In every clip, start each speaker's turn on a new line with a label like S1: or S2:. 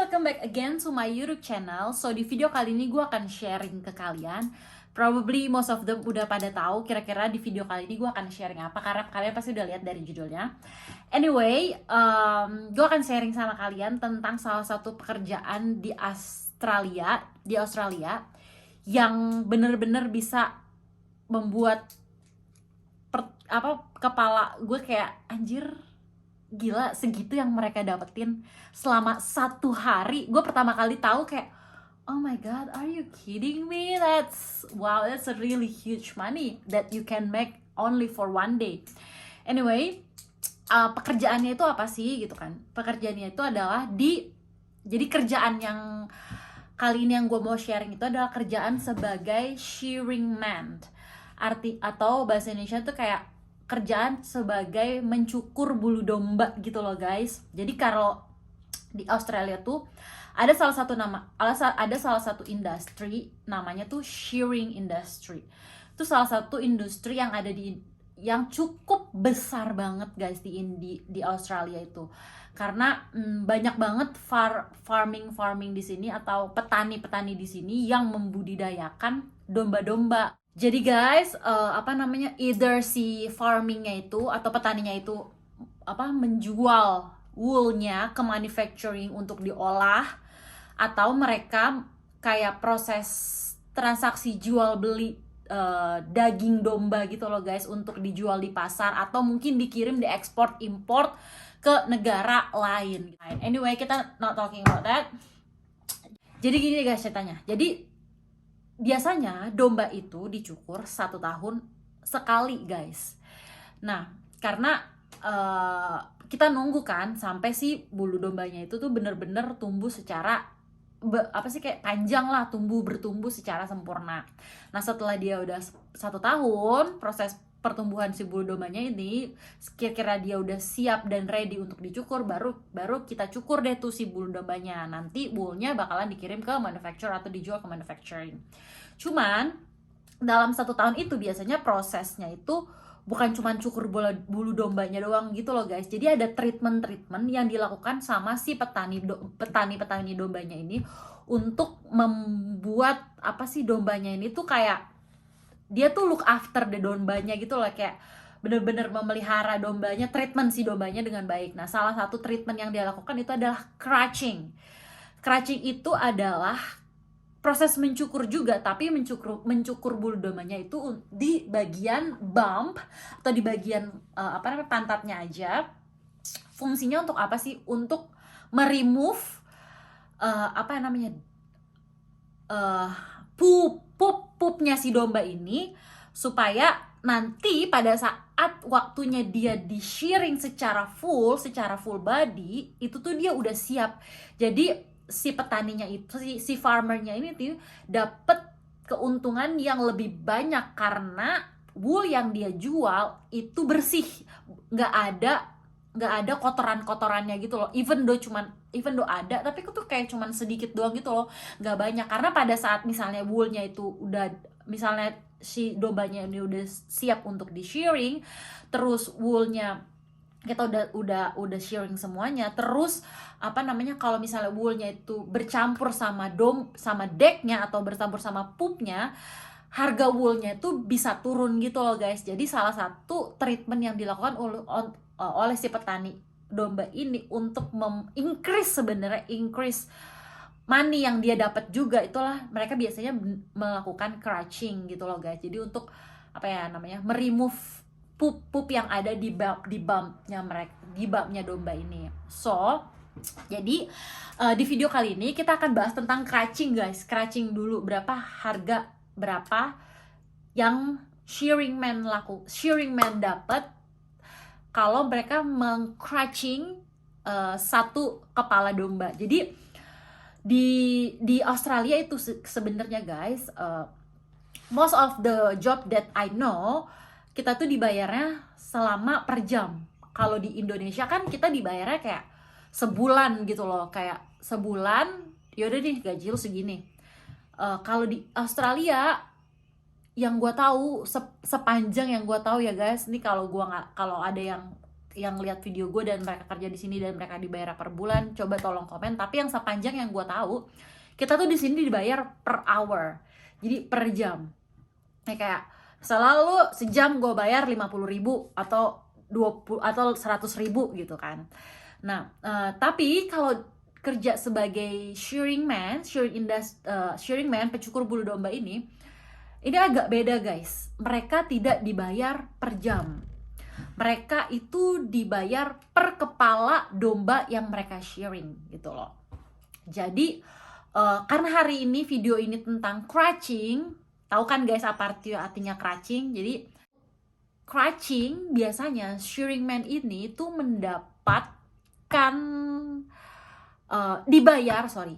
S1: welcome back again to my YouTube channel. So di video kali ini gue akan sharing ke kalian. Probably most of them udah pada tahu kira-kira di video kali ini gue akan sharing apa, karena kalian pasti udah lihat dari judulnya. Anyway, gue akan sharing sama kalian tentang salah satu pekerjaan di Australia yang bener-bener bisa membuat kepala gue kayak anjir, gila segitu yang mereka dapetin selama 1 hari. Gue pertama kali tahu kayak, oh my god, are you kidding me? That's a really huge money that you can make only for one day. Anyway, pekerjaannya itu apa sih gitu kan? Pekerjaannya itu adalah jadi kerjaan yang kali ini yang gue mau sharing itu adalah kerjaan sebagai shearing man. Atau bahasa Indonesia tuh kayak kerjaan sebagai mencukur bulu domba gitu loh guys. Jadi kalau di Australia tuh ada salah satu industri namanya tuh shearing industry. Itu salah satu industri yang ada yang cukup besar banget guys di Australia itu. Karena banyak banget farming di sini atau petani di sini yang membudidayakan domba-domba. Jadi guys, either si farmingnya itu atau petaninya itu menjual woolnya ke manufacturing untuk diolah, atau mereka kayak proses transaksi jual beli daging domba gitu loh guys, untuk dijual di pasar atau mungkin dikirim diekspor import ke negara lain. Anyway, kita not talking about that. Jadi gini guys ceritanya. Jadi biasanya domba itu dicukur 1 tahun sekali guys. Nah, karena kita nunggu kan sampai si bulu dombanya itu tuh bener-bener tumbuh secara kayak panjang lah, bertumbuh secara sempurna. Nah, setelah dia udah 1 tahun proses pertumbuhan si bulu dombanya ini, kira-kira dia udah siap dan ready untuk dicukur, baru kita cukur deh tuh si bulu dombanya. Nanti woolnya bakalan dikirim ke manufacturer atau dijual ke manufacturing. Cuman dalam 1 tahun itu biasanya prosesnya itu bukan cuma cukur bulu dombanya doang gitu loh guys. Jadi ada treatment yang dilakukan sama si petani dombanya ini untuk membuat dombanya ini tuh kayak dia tuh look after the dombanya gitu loh, kayak bener-bener memelihara dombanya, treatment si dombanya dengan baik. Nah, salah satu treatment yang dia lakukan itu adalah crutching. Crutching itu adalah proses mencukur juga, tapi mencukur bulu dombanya itu di bagian bump atau di bagian pantatnya aja. Fungsinya untuk apa sih? Untuk meremove pupnya si domba ini, supaya nanti pada saat waktunya dia di shearing secara full body itu tuh dia udah siap. Jadi si petaninya itu, si farmernya ini tuh dapet keuntungan yang lebih banyak karena wool yang dia jual itu bersih, nggak ada kotorannya gitu loh. Even though ada, tapi itu kayak cuman sedikit doang gitu loh, nggak banyak. Karena pada saat misalnya woolnya itu misalnya si dombanya ini udah siap untuk di shearing, terus woolnya kita udah shearing semuanya, terus kalau misalnya woolnya itu bercampur sama decknya atau bercampur sama pupnya, harga woolnya itu bisa turun gitu loh guys. Jadi salah satu treatment yang dilakukan oleh si petani domba ini untuk increase money yang dia dapat juga, itulah mereka biasanya melakukan crutching gitu loh guys. Jadi untuk meremove pup yang ada di bumpnya domba ini. So jadi di video kali ini kita akan bahas tentang crutching guys. Crutching dulu, harga berapa yang shearing man dapat kalau mereka meng-crutching satu kepala domba. Jadi di Australia itu sebenarnya guys, most of the job that I know, kita tuh dibayarnya selama per jam. Kalau di Indonesia kan kita dibayarnya kayak sebulan gitu loh, kayak sebulan yaudah nih gaji lu segini. Kalau di Australia yang gue tahu, sepanjang yang gue tahu ya guys, ini kalau ada yang yang lihat video gue dan mereka kerja di sini dan mereka dibayar per bulan, coba tolong komen. Tapi yang sepanjang yang gue tahu, kita tuh di sini dibayar per hour, jadi per jam. Kayak selalu sejam gue bayar 50.000 atau 20 atau 100.000 gitu kan. Nah, tapi kalau kerja sebagai shearing man, pencukur bulu domba ini agak beda guys. Mereka tidak dibayar per jam. Mereka itu dibayar per kepala domba yang mereka shearing gitu loh. Jadi karena hari ini video ini tentang crutching, tahu kan guys apa artinya crutching? Jadi crutching biasanya shearing man ini tuh mendapatkan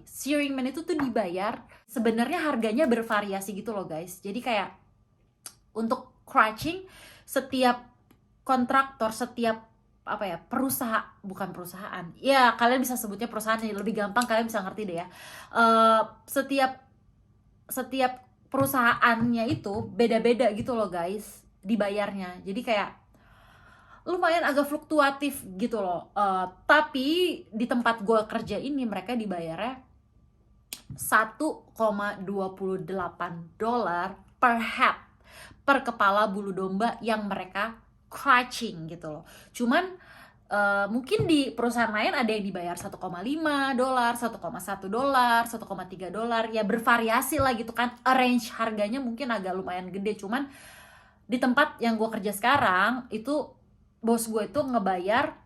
S1: shearing man itu tuh dibayar, sebenarnya harganya bervariasi gitu loh guys. Jadi kayak untuk crutching, setiap kontraktor, setiap bukan perusahaan ya, kalian bisa sebutnya perusahaan, lebih gampang kalian bisa ngerti deh ya. Setiap perusahaannya itu beda-beda gitu loh guys dibayarnya, jadi kayak lumayan agak fluktuatif gitu loh. Tapi di tempat gue kerja ini mereka dibayarnya $1,28 per head, per kepala bulu domba yang mereka crutching gitu loh. Cuman mungkin di perusahaan lain ada yang dibayar $1,5, $1,1, $1,3, ya bervariasi lah gitu kan. Range harganya mungkin agak lumayan gede. Cuman di tempat yang gue kerja sekarang itu bos gue itu ngebayar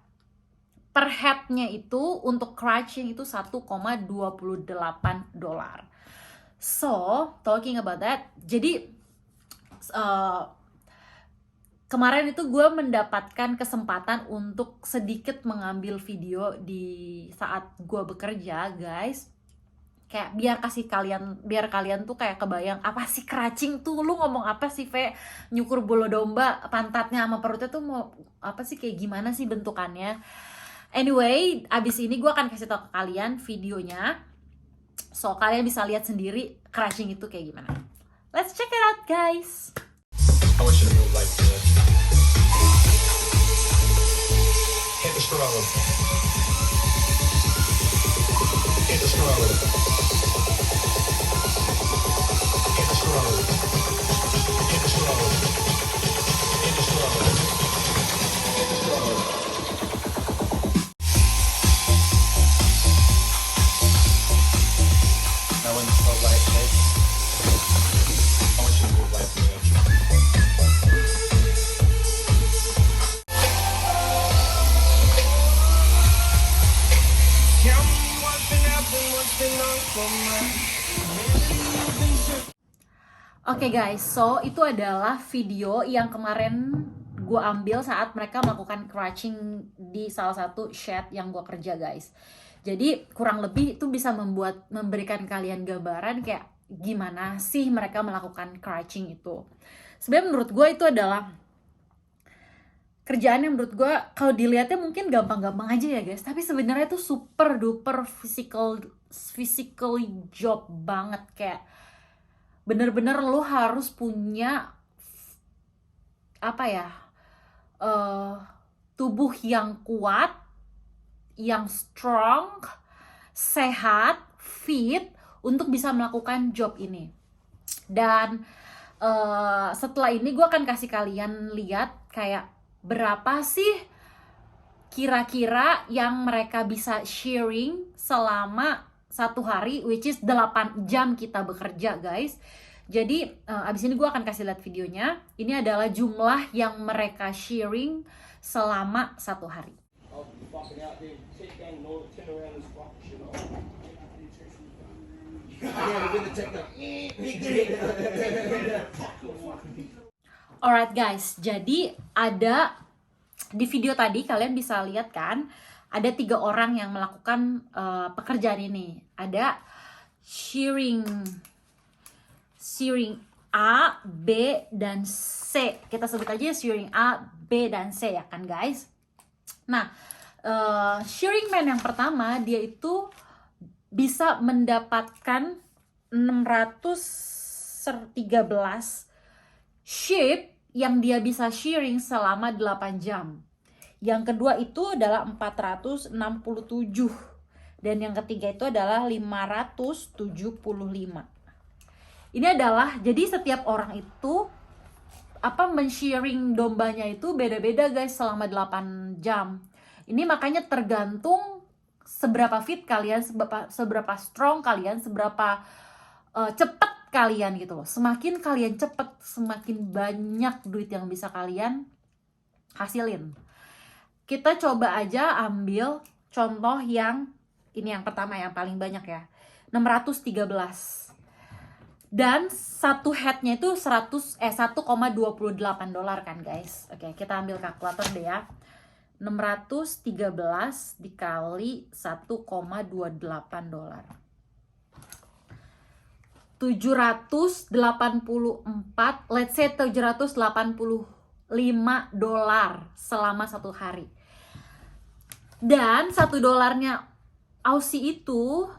S1: per headnya itu untuk crutching itu $1,28. So talking about that, jadi kemarin itu gue mendapatkan kesempatan untuk sedikit mengambil video di saat gue bekerja guys. Kayak biar kalian tuh kayak kebayang apa sih crutching tuh, lu ngomong apa sih Ve, nyukur bulu domba pantatnya sama perutnya tuh mau apa sih, kayak gimana sih bentukannya. Anyway, abis ini gue akan kasih tau ke kalian videonya, so kalian bisa lihat sendiri crutching itu kayak gimana. Let's check it out guys.
S2: I want you to move like this. Hit the stroller. Hit the stroller. Hit the stroller. Hit the stroller. Hit the stroller. Hit the stroller. Now when the slow light hits, I want you to move like this.
S1: Oke guys, so itu adalah video yang kemarin gue ambil saat mereka melakukan crutching di salah satu shed yang gue kerja guys. Jadi kurang lebih itu bisa memberikan kalian gambaran kayak gimana sih mereka melakukan crutching itu. Sebenarnya menurut gue itu adalah kerjaan yang menurut gue kalau dilihatnya mungkin gampang-gampang aja ya guys, tapi sebenarnya itu super duper physical job banget. Kayak bener-bener lo harus punya tubuh yang kuat, yang strong, sehat, fit untuk bisa melakukan job ini. Dan setelah ini gue akan kasih kalian lihat kayak berapa sih kira-kira yang mereka bisa shearing selama satu hari, which is 8 jam kita bekerja guys. Jadi abis ini gue akan kasih lihat videonya. Ini adalah jumlah yang mereka shearing selama satu hari. Alright guys, jadi ada di video tadi kalian bisa lihat kan, ada 3 orang yang melakukan pekerjaan ini. Ada shearing A, B, dan C. Kita sebut aja shearing A, B, dan C ya kan guys. Nah, shearing man yang pertama dia itu bisa mendapatkan 613 sheep yang dia bisa shearing selama 8 jam. Yang kedua itu adalah 467. Dan yang ketiga itu adalah 575. Ini adalah, jadi setiap orang itu men-sharing dombanya itu beda-beda guys selama 8 jam. Ini makanya tergantung seberapa fit kalian, seberapa strong kalian, seberapa cepet kalian gitu loh. Semakin kalian cepet, semakin banyak duit yang bisa kalian hasilin. Kita coba aja ambil contoh yang ini, yang pertama yang paling banyak ya, 613. Dan satu headnya itu 1,28 dolar kan guys. Oke, kita ambil kalkulator deh ya. 613 dikali 1,28 dolar. 784, let's say 785 dolar selama 1 hari. Dan 1 dolarnya Aussie itu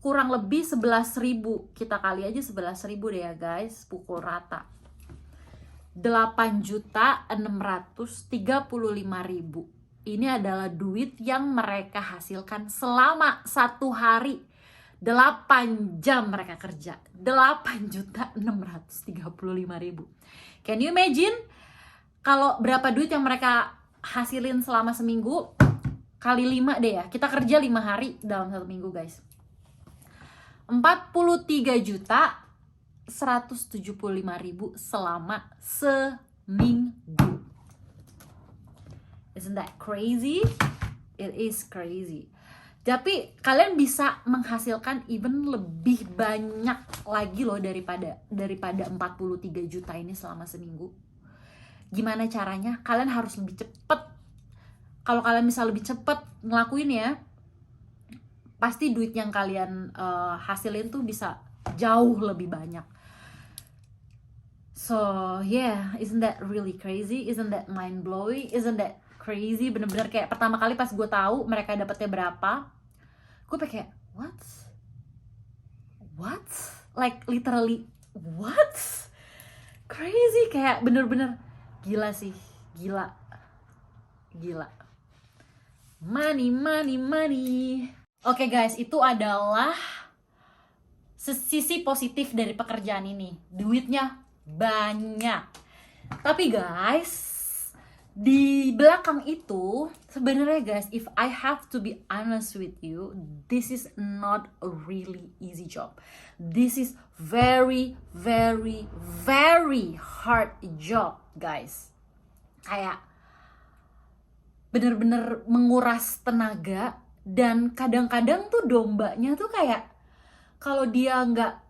S1: kurang lebih 11.000. Kita kali aja 11.000 deh ya guys, pukul rata. 8.635.000. Ini adalah duit yang mereka hasilkan selama 1 hari. 8 jam mereka kerja. 8.635.000. Can you imagine? Kalau berapa duit yang mereka hasilin selama seminggu, kali 5 deh ya. Kita kerja 5 hari dalam 1 minggu guys. 43.175.000 selama seminggu. Isn't that crazy? It is crazy. Tapi kalian bisa menghasilkan even lebih banyak lagi loh daripada 43 juta ini selama seminggu. Gimana caranya? Kalian harus lebih cepet. Kalau kalian bisa lebih cepet ngelakuin ya, pasti duit yang kalian hasilin tuh bisa jauh lebih banyak. So yeah, isn't that really crazy? Isn't that mind blowing? Isn't that crazy? Bener-bener kayak pertama kali pas gue tahu mereka dapetnya berapa, gue kayak what? Like literally what? Crazy, kayak bener-bener gila sih, gila. Money. Oke guys, itu adalah sisi positif dari pekerjaan ini. Duitnya banyak. Tapi guys, di belakang itu sebenarnya guys, if I have to be honest with you, this is not a really easy job. This is very hard job guys. Kayak bener-bener menguras tenaga. Dan kadang-kadang tuh dombanya tuh kayak kalau dia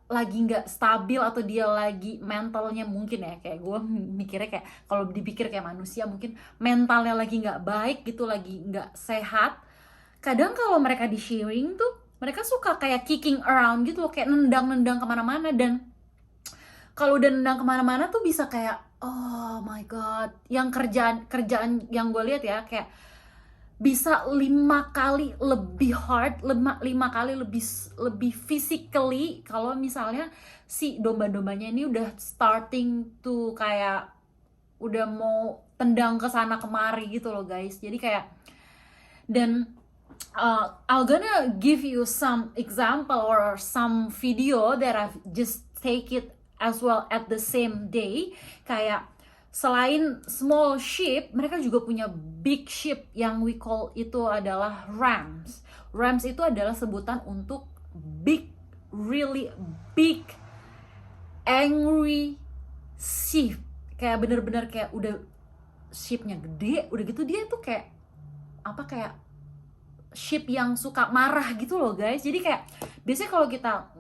S1: lagi nggak stabil atau dia lagi mentalnya mungkin ya, kayak gue mikirnya kayak kalau dipikir kayak manusia mungkin mentalnya lagi nggak baik gitu, lagi nggak sehat. Kadang kalau mereka di sharing tuh mereka suka kayak kicking around gitu loh, kayak nendang kemana-mana. Dan kalau udah nendang kemana-mana tuh bisa kayak oh my god, yang kerjaan yang gue lihat ya kayak bisa 5 kali lebih hard, 5 kali lebih physically kalau misalnya si domba-dombanya ini udah starting to kayak udah mau tendang ke sana kemari gitu loh guys. Jadi kayak, dan I'm gonna give you some example or some video that I've just take it as well at the same day. Kayak selain small ship, mereka juga punya big ship yang we call itu adalah rams. Rams itu adalah sebutan untuk big, really big, angry ship. Kayak bener-bener kayak udah shipnya gede, udah gitu dia tuh kayak kayak ship yang suka marah gitu loh guys. Jadi kayak biasanya kalau kita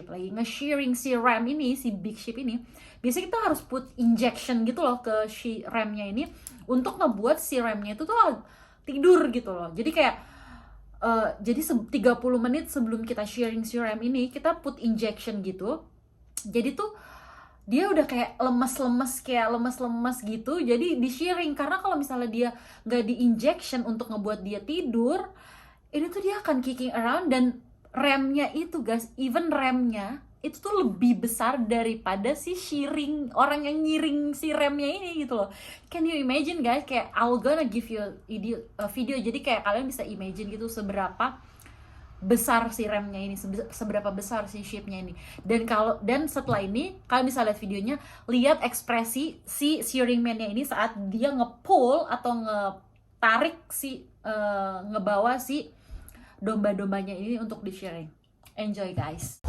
S1: nge-sharing si ram ini, si big ship ini, biasanya kita harus put injection gitu loh ke si remnya ini untuk ngebuat si remnya itu tuh tidur gitu loh. Jadi kayak jadi 30 menit sebelum kita sharing si rem ini kita put injection gitu. Jadi tuh dia udah kayak lemes-lemes gitu. Jadi di sharing, karena kalau misalnya dia nggak di injection untuk ngebuat dia tidur, ini tuh dia akan kicking around. Dan remnya itu guys, even remnya itu tuh lebih besar daripada si shearing, orang yang ngiring si remnya ini gitu loh. Can you imagine guys, kayak I'll gonna give you a video, jadi kayak kalian bisa imagine gitu seberapa besar si remnya ini, seberapa besar si shipnya ini. Dan setelah ini kalian bisa lihat videonya, lihat ekspresi si shearing man-nya ini saat dia nge-pull atau ngetarik si ngebawa si domba-dombanya ini untuk di shearing. Enjoy guys.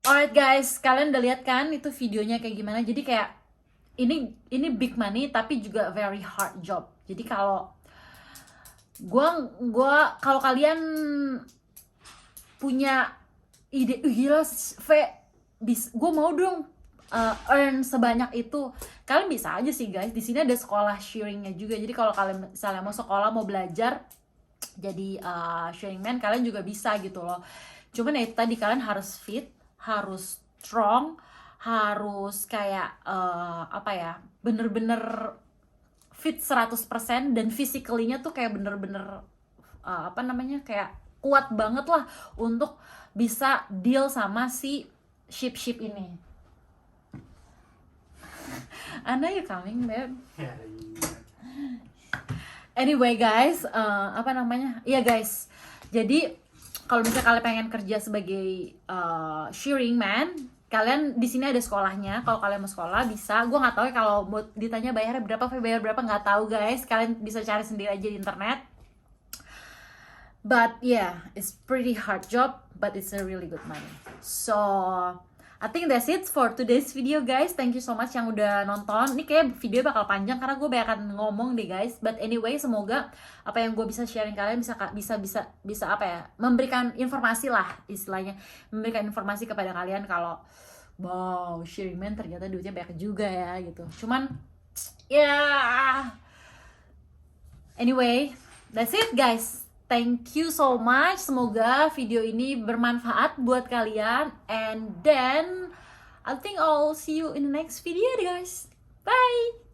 S1: Alright guys, kalian udah lihat kan itu videonya kayak gimana? Jadi kayak ini big money tapi juga very hard job. Jadi kalau kalau kalian punya ide, gila, gue mau dong earn sebanyak itu, kalian bisa aja sih guys. Di sini ada sekolah shearingnya juga. Jadi kalau kalian misalnya mau sekolah, mau belajar jadi shearing man, kalian juga bisa gitu loh. Cuman ya itu tadi, kalian harus fit, harus strong, harus kayak apa ya, bener-bener fit 100%, dan physically-nya tuh kayak bener-bener apa namanya, kayak kuat banget lah untuk bisa deal sama si sheep ini. I know you coming, babe. Anyway guys, apa namanya? Iya guys. Jadi kalau misalnya kalian pengen kerja sebagai shearing man, kalian di sini ada sekolahnya. Kalau kalian mau sekolah bisa. Gue nggak tahu ya kalau mau ditanya bayar berapa nggak tahu guys. Kalian bisa cari sendiri aja di internet. But yeah, it's pretty hard job, but it's a really good money. So I think that's it for today's video guys. Thank you so much yang udah nonton. Ini kayak video bakal panjang karena gue banyak ngomong deh guys. But anyway, semoga apa yang gue bisa sharing kalian bisa apa ya, memberikan informasi lah istilahnya, memberikan informasi kepada kalian kalau wow, shearing man ternyata duitnya banyak juga ya gitu. Cuman ya anyway, that's it guys. Thank you so much. Semoga video ini bermanfaat buat kalian. And then I think I'll see you in the next video guys. Bye.